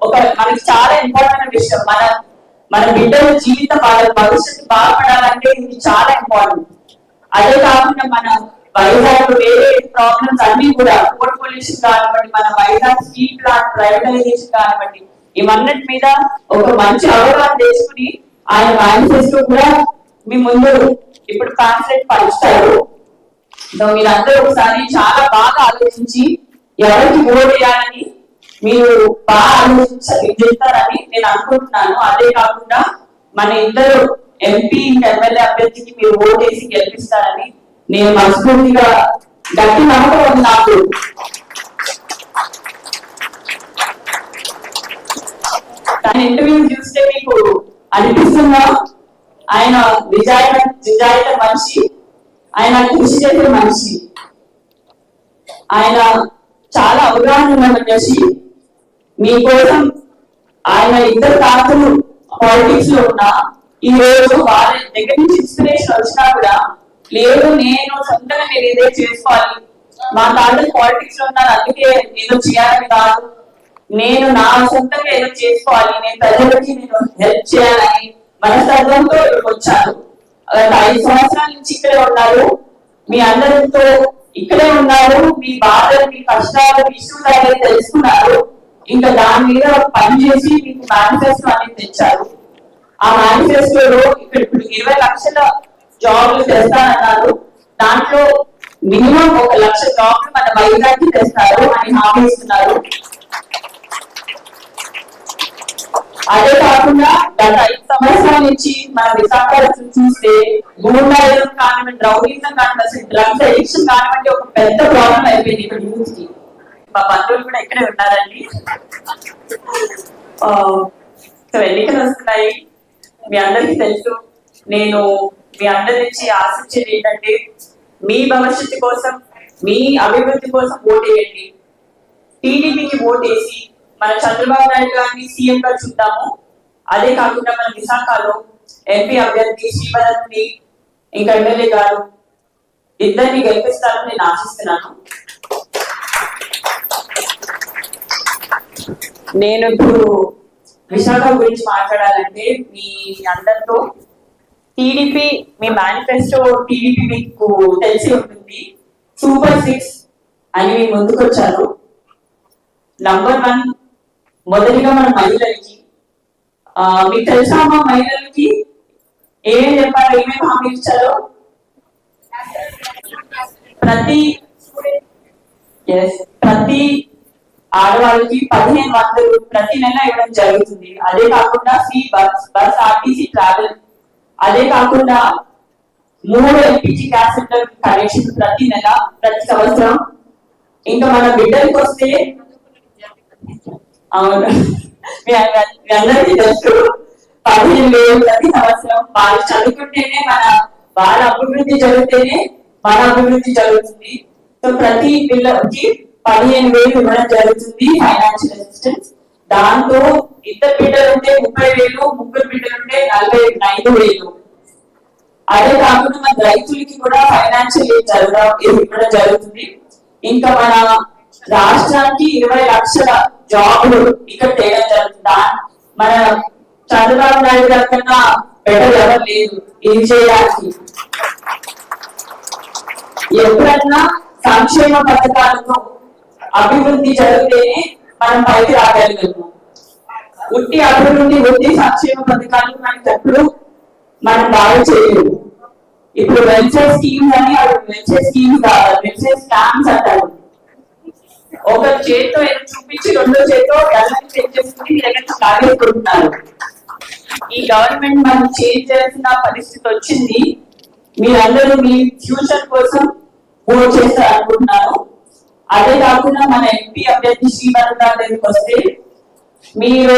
ఒక మనకి చాలా ఇంపార్టెంట్ విషయం. మన బిడ్డల జీవితం వాళ్ళ భవిష్యత్తు బాగుపడాలంటే ఇది చాలా ఇంపార్టెంట్. అదే కాకుండా మన వైజాగ్ వేరే ప్రాబ్లమ్స్ అన్ని కూడా పోర్ట్ పొల్యూషన్ కానివ్వండి, మన వైజాగ్ స్టీల్ ప్లాంట్ ప్రైవేటైజేషన్ కానివ్వండి, ఇవన్నిటి మీద ఒక మంచి అవగాహన చేసుకుని ఆయన మేనిఫెస్టో కూడా మీ ముందు ఇప్పుడు పాంప్లెట్ పంచుతారు. మీరందరూ ఒకసారి చాలా బాగా ఆలోచించి ఎవరికి ఓట్ వేయాలని మీరు బాగా ఆలోచించారని నేను అనుకుంటున్నాను. అదే కాకుండా మన ఇద్దరు ఎంపీ ఎమ్మెల్యే అభ్యర్థికి మీరు ఓట్ వేసి గెలిపిస్తారని నేను మనస్ఫూర్తిగా గట్టి నమ్మకం ఉంది నాకు. తన ఇంటర్వ్యూ చూస్తే మీకు అనిపిస్తుందా ఆయన నిజాయితీ మనిషి, ఆయన కృషి చేసే మనిషి, ఆయన చాలా అవగాహన ఉన్న మనిషి. మీకోసం ఆయన ఇద్దరు తాతలు పాలిటిక్స్ లో ఉన్నా ఈ రోజు వాళ్ళ దగ్గర నుంచి ఇన్స్పిరేషన్ వచ్చినా కూడా లేదు నేను సొంతంగా నేను ఏదో చేసుకోవాలి, మా తాతలు పాలిటిక్స్ లో ఉన్నారు అందుకే ఏదో చేయాలని కాదు, నేను నా సొంతంగా ఏదో చేసుకోవాలి, నేను ప్రజలకి నేను హెల్ప్ చేయాలని మనస్తత్వంతో వచ్చాను. 5 సంవత్సరాల నుంచి ఇక్కడే ఉన్నారు, మీ అందరితో ఇక్కడే ఉన్నారు, మీ బాధలు మీ కష్టాలు ఇష్యూస్ అనేది తెలుసుకున్నారు. ఇంకా దాని మీద పనిచేసి మీకు మేనిఫెస్టో అనేది తెచ్చారు. ఆ మేనిఫెస్టోలో ఇక్కడ ఇప్పుడు 20 లక్షల జాబ్లు తెస్తానన్నారు. దాంట్లో మినిమం 1 లక్ష జాబ్లు మన వైజాగ్ కి తెస్తారు అని హామీ ఇస్తున్నారు. అదే కాకుండా గత 5 సంవత్సరాల నుంచి మన విశాఖపట్నం చూస్తే గూండాయిజం కానివ్వండి, రౌడీజం కానివ్వండి, డ్రగ్స్ అడిక్షన్ కానివ్వండి ఒక పెద్ద ప్రాబ్లం అయిపోయింది ఇక్కడ యూత్ కి. మా బంధువులు కూడా ఇక్కడే ఉన్నారండి. సో ఎన్నికలు వస్తున్నాయి, మీ అందరికీ తెలుసు. నేను మీ అందరి నుంచి ఆశించేది ఏంటంటే మీ భవిష్యత్తు కోసం, మీ అభివృద్ధి కోసం ఓటు వేయండి. టీడీపీకి ఓటు వేసి మన చంద్రబాబు నాయుడు గారిని సీఎం గా చూద్దాము. అదే కాకుండా మన విశాఖలో ఎంపీ అభ్యర్థి శ్రీభరత్ని ఇంకా ఎమ్మెల్యే గారు ఇద్దరిని గెలిపిస్తారని నేను ఆశిస్తున్నాను. నేను ఇప్పుడు విశాఖ గురించి మాట్లాడాలంటే మీ అందరితో టీడీపీ మీ మేనిఫెస్టో టీడీపీ మీకు తెలిసి ఉంటుంది. సూపర్ 6 అని మీ ముందుకు వచ్చారు. నంబర్ 1 మొదటిగా మన మహిళలకి మీకు తెలుసా మా మహిళలకి ఏమేమి చెప్పారో, ఏమేమి హామీ ఇచ్చారో? ప్రతి ఆడవాళ్ళకి 1500 ప్రతి నెల ఇవ్వడం జరుగుతుంది. అదే కాకుండా ఫ్రీ బస్ ఆర్టీసీ ట్రావెల్, అదే కాకుండా 3 ఎల్పిజి గ్యాస్ సిలిండర్ కనెక్షన్ ప్రతి నెల ప్రతి సంవత్సరం. ఇంకా మన బిడ్డలకి వస్తే అవును మీ అందరికీ తెలుసు 15,000 ప్రతి సంవత్సరం. వాళ్ళు చదువుకుంటేనే వాళ్ళ అభివృద్ధి జరిగితేనే మన అభివృద్ధి జరుగుతుంది. సో ప్రతి పిల్లకి 15,000 ఇవ్వడం జరుగుతుంది ఫైనాన్షియల్ అసిస్టెన్స్. దాంతో 2 బిడ్డలు ఉంటే 30,000, 3 బిడ్డలు ఉంటే 45,000. అదే కాకుండా మన రైతులకి కూడా ఫైనాన్షియల్ ఇవ్వడం జరుగుతుంది. ఇంకా మన రాష్ట్రానికి 20 లక్షల జాబులు ఇక్కడ తేడం జరుగుతుందా? మన చంద్రబాబు నాయుడు గారి కన్నా బెటర్ ఎవరు లేదు ఇది చేయడానికి. ఎప్పుడన్నా సంక్షేమ పథకాలతో అభివృద్ధి జరిగితేనే మనం పైకి రాగలిగాము. ఉట్టి అభివృద్ధి ఉట్టి సంక్షేమ పథకాలు మనకి ఎప్పుడు మనం బాగా చేయలేదు. ఇప్పుడు వెల్ఫేర్ స్కీమ్స్ అని వెల్ఫేర్ స్కీమ్స్ కావాలి, వెల్ఫేర్ స్కామ్స్ అంటారు. ఒక చేతితో చూపించి 2వ చేతితో గవర్నమెంట్ తెచ్చేసుకుని మీ దగ్గర లాగేసుకుంటున్నారు. ఈ గవర్నమెంట్ మనం చేంజ్ చేయాల్సిన పరిస్థితి వచ్చింది. మీరందరూ మీ ఫ్యూచర్ కోసం ఓట్ చేస్తారు అనుకుంటున్నాను. అదే కాకుండా మన ఎంపీ అభ్యర్థి శ్రీభరత్ దగ్గరికి వస్తే మీరు